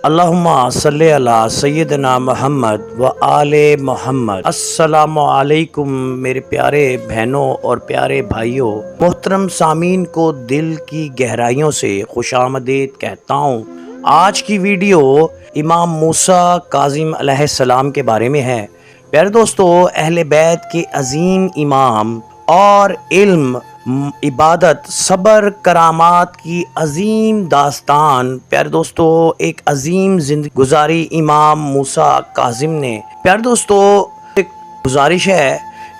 اللہم صلی علی سیدنا محمد و آل محمد۔ السلام علیکم میرے پیارے بہنوں اور پیارے بھائیوں، محترم سامعین کو دل کی گہرائیوں سے خوش آمدید کہتا ہوں۔ آج کی ویڈیو امام موسیٰ کاظم علیہ السلام کے بارے میں ہے۔ پیارے دوستو، اہل بیت کے عظیم امام اور علم، عبادت، صبر، کرامات کی عظیم داستان پیارے دوستو ایک عظیم زندگی گزاری امام موسیٰ کاظم نے۔ پیارے دوستو، ایک گزارش ہے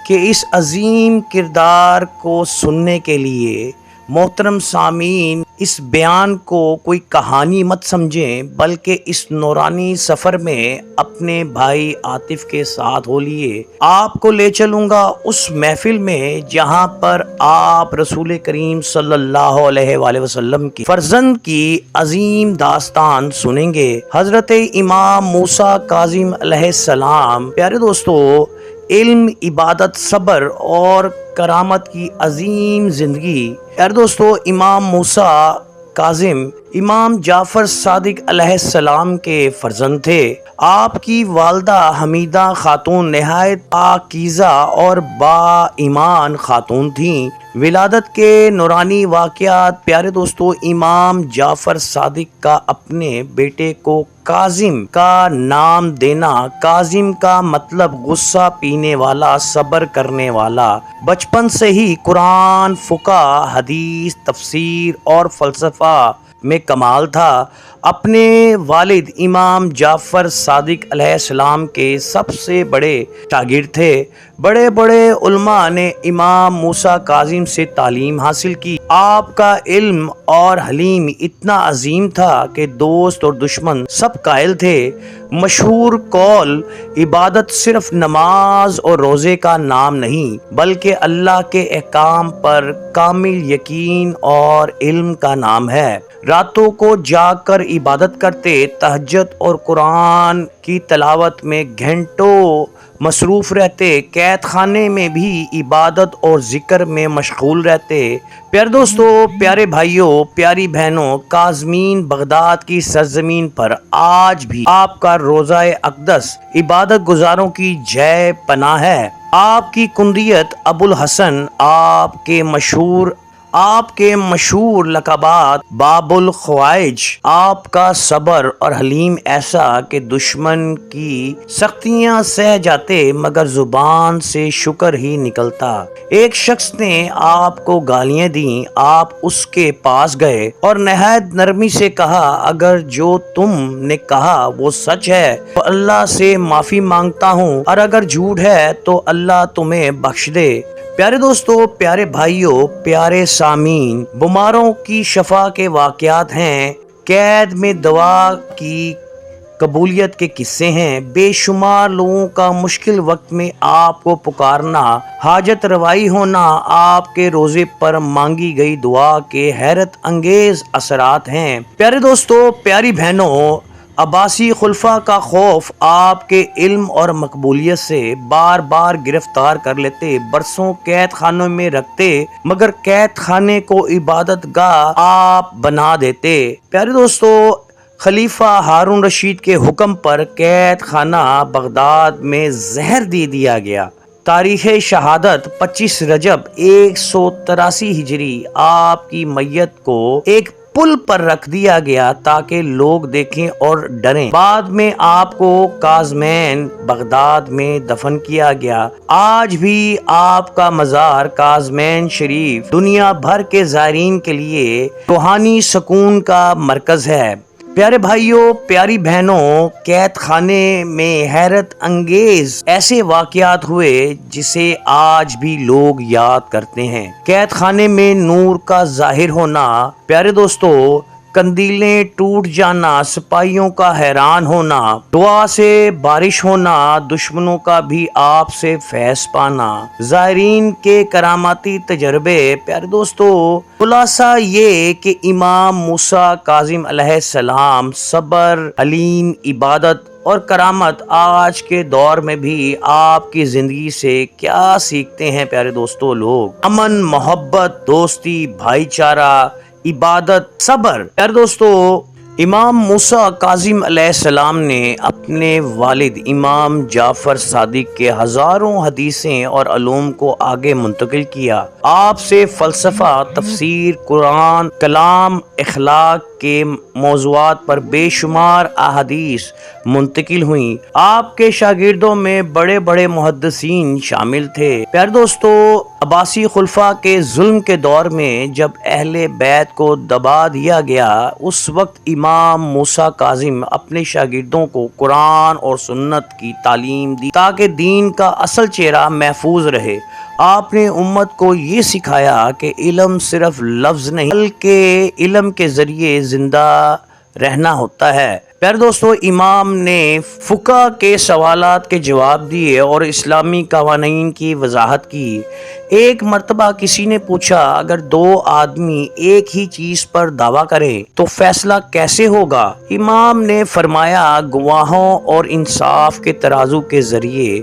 کہ اس عظیم کردار کو سننے کے لیے محترم سامعین اس بیان کو کوئی کہانی مت سمجھیں، بلکہ اس نورانی سفر میں اپنے بھائی عاطف کے ساتھ ہو لیے۔ آپ کو لے چلوں گا اس محفل میں جہاں پر آپ رسول کریم صلی اللہ علیہ وآلہ وسلم کی فرزند کی عظیم داستان سنیں گے۔ حضرت امام موسیٰ کاظم علیہ السلام، پیارے دوستو، علم، عبادت، صبر اور کرامت کی عظیم زندگی۔ پیارے دوستو، امام موسیٰ کاظم امام جعفر صادق علیہ السلام کے فرزند تھے۔ آپ کی والدہ حمیدہ خاتون نہایت پاکیزہ اور با ایمان خاتون تھیں۔ ولادت کے نورانی واقعات پیارے دوستو، امام جعفر صادق کا اپنے بیٹے کو کاظم کا نام دینا۔ کاظم کا مطلب غصہ پینے والا، صبر کرنے والا۔ بچپن سے ہی قرآن، فقہ، حدیث، تفسیر اور فلسفہ میں کمال تھا۔ اپنے والد امام جعفر صادق علیہ السلام کے سب سے بڑے شاگرد تھے۔ بڑے بڑے علماء نے امام موسیٰ کاظم سے تعلیم حاصل کی۔ آپ کا علم اور حلیم اتنا عظیم تھا کہ دوست اور دشمن سب قائل تھے۔ مشہور قول، عبادت صرف نماز اور روزے کا نام نہیں، بلکہ اللہ کے احکام پر کامل یقین اور علم کا نام ہے۔ راتوں کو جاگ کر عبادت کرتے، تہجد اور قرآن کی تلاوت میں گھنٹوں مصروف رہتے، قید خانے میں بھی عبادت اور ذکر میں مشغول رہتے۔ پیارے دوستو، پیارے بھائیوں، پیاری بہنوں، کاظمین بغداد کی سرزمین پر آج بھی آپ کا روضہ اقدس عبادت گزاروں کی جے پناہ ہے۔ آپ کی کنیت ابو الحسن، آپ کے مشہور لقبات باب الخوائج، آپ کا صبر اور حلیم ایسا کہ دشمن کی سختیاں سہ جاتے مگر زبان سے شکر ہی نکلتا۔ ایک شخص نے آپ کو گالیاں دیں، آپ اس کے پاس گئے اور نہایت نرمی سے کہا، اگر جو تم نے کہا وہ سچ ہے تو اللہ سے معافی مانگتا ہوں، اور اگر جھوٹ ہے تو اللہ تمہیں بخش دے۔ پیارے دوستو، پیارے بھائیوں، پیارے سامعین، بیماروں کی شفا کے واقعات ہیں، قید میں دعا کی قبولیت کے قصے ہیں، بے شمار لوگوں کا مشکل وقت میں آپ کو پکارنا، حاجت روائی ہونا، آپ کے روزے پر مانگی گئی دعا کے حیرت انگیز اثرات ہیں۔ پیارے دوستو، پیاری بہنوں، عباسی خلفاء کا خوف آپ کے علم اور مقبولیت سے بار بار گرفتار کر لیتے، برسوں قید خانوں میں رکھتے، مگر قید خانے کو عبادت گاہ آپ بنا دیتے۔ پیارے دوستو، خلیفہ ہارون رشید کے حکم پر قید خانہ بغداد میں زہر دے دیا گیا۔ تاریخ شہادت 25 رجب 183 ہجری، آپ کی میت کو ایک پل پر رکھ دیا گیا تاکہ لوگ دیکھیں اور ڈریں۔ بعد میں آپ کو کاظمین بغداد میں دفن کیا گیا۔ آج بھی آپ کا مزار کاظمین شریف دنیا بھر کے زائرین کے لیے روحانی سکون کا مرکز ہے۔ پیارے بھائیوں، پیاری بہنوں، قید خانے میں حیرت انگیز ایسے واقعات ہوئے جسے آج بھی لوگ یاد کرتے ہیں۔ قید خانے میں نور کا ظاہر ہونا، پیارے دوستو، قندیلیں ٹوٹ جانا، سپاہیوں کا حیران ہونا، دعا سے بارش ہونا، دشمنوں کا بھی آپ سے فیض پانا، زائرین کے کراماتی تجربے۔ پیارے دوستو، خلاصہ یہ کہ امام موسیٰ کاظم علیہ السلام صبر، حلیم، عبادت اور کرامت آج کے دور میں بھی آپ کی زندگی سے کیا سیکھتے ہیں؟ پیارے دوستو، لوگ امن، محبت، دوستی، بھائی چارہ، عبادت، صبر۔ پیارے دوستو، امام موسیٰ کاظم علیہ السلام نے اپنے والد امام جعفر صادق کے ہزاروں حدیثیں اور علوم کو آگے منتقل کیا۔ آپ سے فلسفہ، تفسیر، قرآن، کلام، اخلاق کے موضوعات پر بے شمار احادیث منتقل ہوئیں۔ آپ کے شاگردوں میں بڑے بڑے محدثین شامل تھے۔ پیارے دوستو، عباسی خلفاء کے ظلم کے دور میں جب اہل بیت کو دبا دیا گیا، اس وقت امام موسیٰ کاظم اپنے شاگردوں کو قرآن اور سنت کی تعلیم دی تاکہ دین کا اصل چہرہ محفوظ رہے۔ آپ نے امت کو یہ سکھایا کہ علم صرف لفظ نہیں بلکہ علم کے ذریعے زندہ رہنا ہوتا ہے۔ پیارے دوستو، امام نے فقہ کے سوالات کے جواب دیے اور اسلامی قوانین کی وضاحت کی۔ ایک مرتبہ کسی نے پوچھا، اگر دو آدمی ایک ہی چیز پر دعویٰ کریں تو فیصلہ کیسے ہوگا؟ امام نے فرمایا، گواہوں اور انصاف کے ترازو کے ذریعے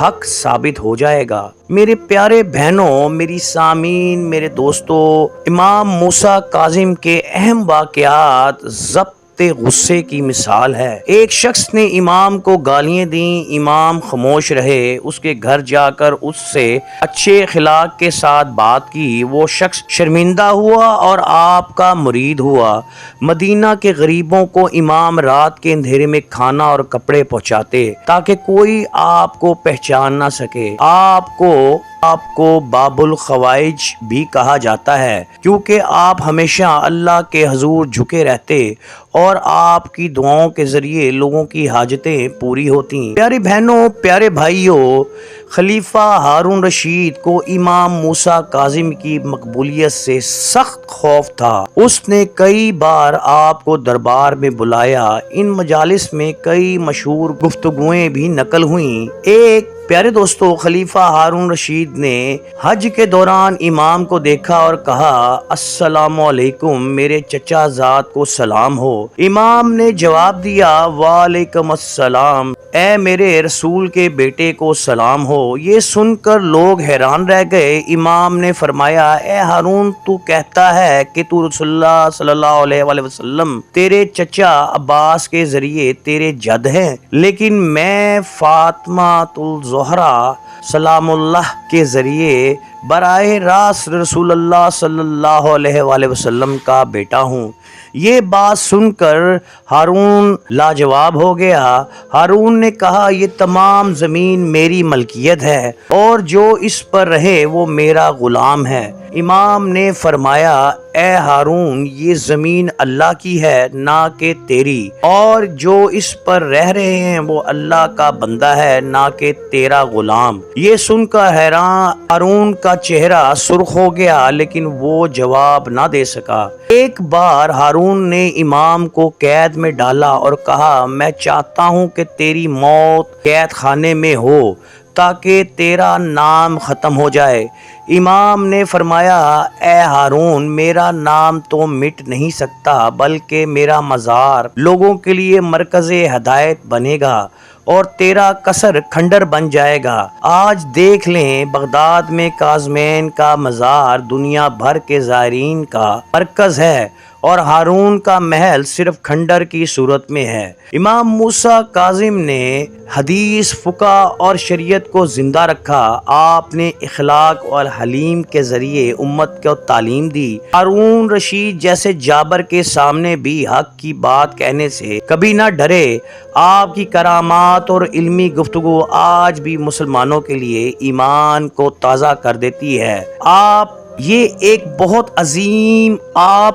حق ثابت ہو جائے گا۔ میرے پیارے بہنوں، میری سامعین، میرے دوستو، امام موسیٰ کاظم کے اہم واقعات ضبط غصے کی مثال ہے۔ ایک شخص نے امام کو گالیاں دیں، امام خاموش رہے۔ اس کے گھر جا کر اس سے اچھے اخلاق کے ساتھ بات کی۔ وہ شخص شرمندہ ہوا اور آپ کا مرید ہوا۔ مدینہ کے غریبوں کو امام رات کے اندھیرے میں کھانا اور کپڑے پہنچاتے تاکہ کوئی آپ کو پہچان نہ سکے۔ آپ کو باب الخوائج بھی کہا جاتا ہے کیونکہ آپ ہمیشہ اللہ کے حضور جھکے رہتے اور آپ کی دعاؤں کے ذریعے لوگوں کی حاجتیں پوری ہوتی۔ پیاری بہنوں، پیارے بھائیوں، خلیفہ ہارون رشید کو امام موسیٰ کاظم کی مقبولیت سے سخت خوف تھا۔ اس نے کئی بار آپ کو دربار میں بلایا۔ ان مجالس میں کئی مشہور گفتگویں بھی نقل ہوئیں۔ ایک پیارے دوستو، خلیفہ ہارون رشید نے حج کے دوران امام کو دیکھا اور کہا، السلام علیکم، میرے چچا زاد کو سلام ہو۔ امام نے جواب دیا، وعلیکم السلام، اے میرے رسول کے بیٹے کو سلام ہو۔ یہ سن کر لوگ حیران رہ گئے۔ امام نے فرمایا، اے ہارون، تو کہتا ہے کہ تو رسول اللہ صلی اللہ علیہ وآلہ وسلم تیرے چچا عباس کے ذریعے تیرے جد ہیں، لیکن میں فاطمہ الزہرا سلام اللہ کے ذریعے براہ راست رسول اللہ صلی اللہ علیہ وآلہ وسلم کا بیٹا ہوں۔ یہ بات سن کر ہارون لاجواب ہو گیا۔ ہارون نے کہا، یہ تمام زمین میری ملکیت ہے اور جو اس پر رہے وہ میرا غلام ہے۔ امام نے فرمایا، اے ہارون، یہ زمین اللہ کی ہے نہ کہ تیری، اور جو اس پر رہ رہے ہیں وہ اللہ کا بندہ ہے نہ کہ تیرا غلام۔ یہ سن کر حیران ہارون کا چہرہ سرخ ہو گیا لیکن وہ جواب نہ دے سکا۔ ایک بار ہارون نے امام کو قید میں ڈالا اور کہا، میں چاہتا ہوں کہ تیری موت قید خانے میں ہو تاکہ تیرا نام ختم ہو جائے۔ امام نے فرمایا، اے ہارون، میرا نام تو مٹ نہیں سکتا بلکہ میرا مزار لوگوں کے لیے مرکز ہدایت بنے گا اور تیرا قصر کھنڈر بن جائے گا۔ آج دیکھ لیں، بغداد میں کاظمین کا مزار دنیا بھر کے زائرین کا مرکز ہے اور ہارون کا محل صرف کھنڈر کی صورت میں ہے۔ امام موسیٰ کاظم نے حدیث، فقہ اور شریعت کو زندہ رکھا۔ آپ نے اخلاق اور حلیم کے ذریعے امت کو تعلیم دی۔ ہارون رشید جیسے جابر کے سامنے بھی حق کی بات کہنے سے کبھی نہ ڈرے۔ آپ کی کرامات اور علمی گفتگو آج بھی مسلمانوں کے لیے ایمان کو تازہ کر دیتی ہے۔ آپ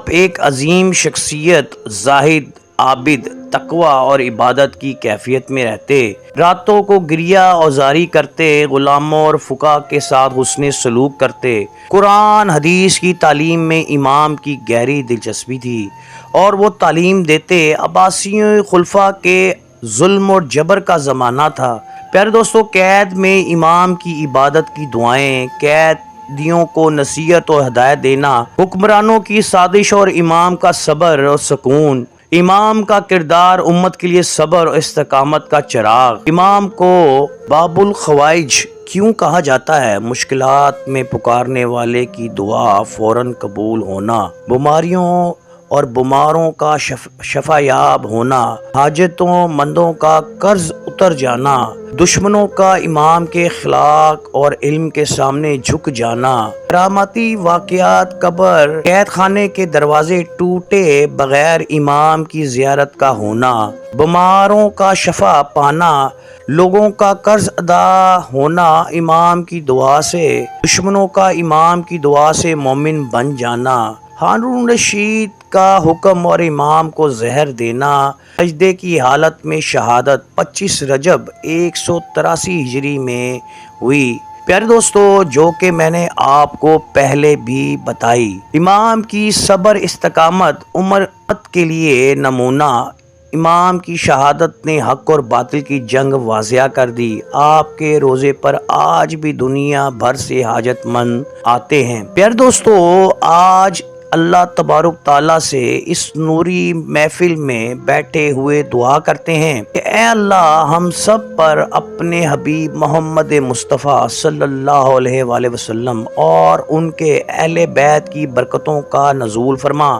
ایک عظیم شخصیت، زاہد، عابد، تقوی اور عبادت کی کیفیت میں رہتے، راتوں کو گریہ اوزاری کرتے، غلاموں اور فقراء کے ساتھ حسن سلوک کرتے۔ قرآن حدیث کی تعلیم میں امام کی گہری دلچسپی تھی اور وہ تعلیم دیتے۔ عباسیوں خلفاء کے ظلم اور جبر کا زمانہ تھا۔ پیارے دوستو، قید میں امام کی عبادت کی دعائیں، قیدیوں کو نصیحت اور ہدایت دینا، حکمرانوں کی سازش اور امام کا صبر اور سکون۔ امام کا کردار امت کے لیے صبر اور استقامت کا چراغ۔ امام کو باب الخوائج کیوں کہا جاتا ہے؟ مشکلات میں پکارنے والے کی دعا فوراً قبول ہونا، بیماریوں اور بیماروں کا شفا یاب ہونا، حاجتوں مندوں کا قرض اتر جانا، دشمنوں کا امام کے اخلاق اور علم کے سامنے جھک جانا، کرامتی واقعات، قبر، قید خانے کے دروازے ٹوٹے بغیر امام کی زیارت کا ہونا، بیماروں کا شفا پانا، لوگوں کا قرض ادا ہونا امام کی دعا سے، دشمنوں کا امام کی دعا سے مومن بن جانا، ہارون رشید کا حکم اور امام کو زہر دینا، سجدے کی حالت میں شہادت 25 رجب 183 ہجری میں ہوئی۔ پیارے دوستو، جو کہ میں نے آپ کو پہلے بھی بتائی، امام کی صبر استقامت امت کے لیے نمونہ، امام کی شہادت نے حق اور باطل کی جنگ واضح کر دی۔ آپ کے روزے پر آج بھی دنیا بھر سے حاجت مند آتے ہیں۔ پیارے دوستو، آج اللہ تبارک تعالیٰ سے اس نوری محفل میں بیٹھے ہوئے دعا کرتے ہیں کہ اے اللہ، ہم سب پر اپنے حبیب محمد مصطفیٰ صلی اللہ علیہ وآلہ وسلم اور ان کے اہل بیت کی برکتوں کا نزول فرما۔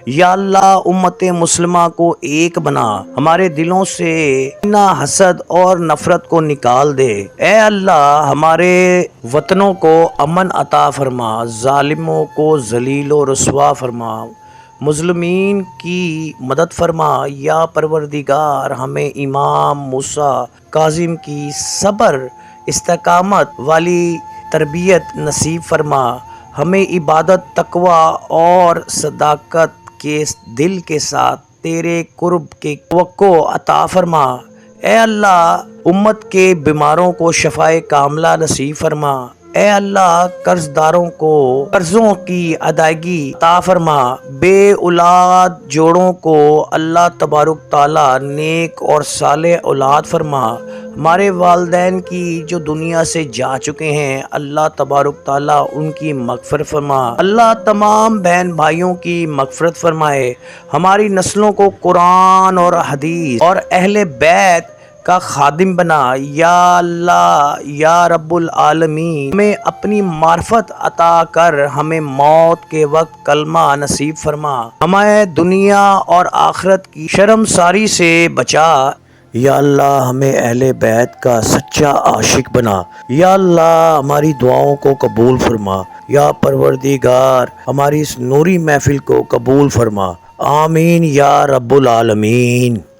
یا اللہ، امت مسلمہ کو ایک بنا، ہمارے دلوں سے کینہ، حسد اور نفرت کو نکال دے۔ اے اللہ، ہمارے وطنوں کو امن عطا فرما، ظالموں کو ذلیل و رسوا فرما، مظلومین کی مدد فرما۔ یا پروردگار، ہمیں امام موسیٰ کاظم کی صبر استقامت والی تربیت نصیب فرما، ہمیں عبادت، تقوی اور صداقت کے دل کے ساتھ تیرے قرب کے توقع عطا فرما۔ اے اللہ، امت کے بیماروں کو شفائے کاملہ نصیب فرما۔ اے اللہ، قرض داروں کو قرضوں کی ادائیگی عطا فرما۔ بے اولاد جوڑوں کو اللہ تبارک تعالیٰ نیک اور صالح اولاد فرما۔ ہمارے والدین کی جو دنیا سے جا چکے ہیں، اللہ تبارک تعالیٰ ان کی مغفرت فرما۔ اللہ تمام بہن بھائیوں کی مغفرت فرمائے۔ ہماری نسلوں کو قرآن اور حدیث اور اہل بیت کا خادم بنا۔ یا اللہ، یا رب العالمین، ہمیں اپنی معرفت عطا کر ہمیں موت کے وقت کلمہ نصیب فرما۔ ہمیں دنیا اور آخرت کی شرمساری سے بچا۔ یا اللہ، ہمیں اہل بیت کا سچا عاشق بنا۔ یا اللہ، ہماری دعاؤں کو قبول فرما۔ یا پروردگار، ہماری اس نوری محفل کو قبول فرما۔ آمین یا رب العالمین۔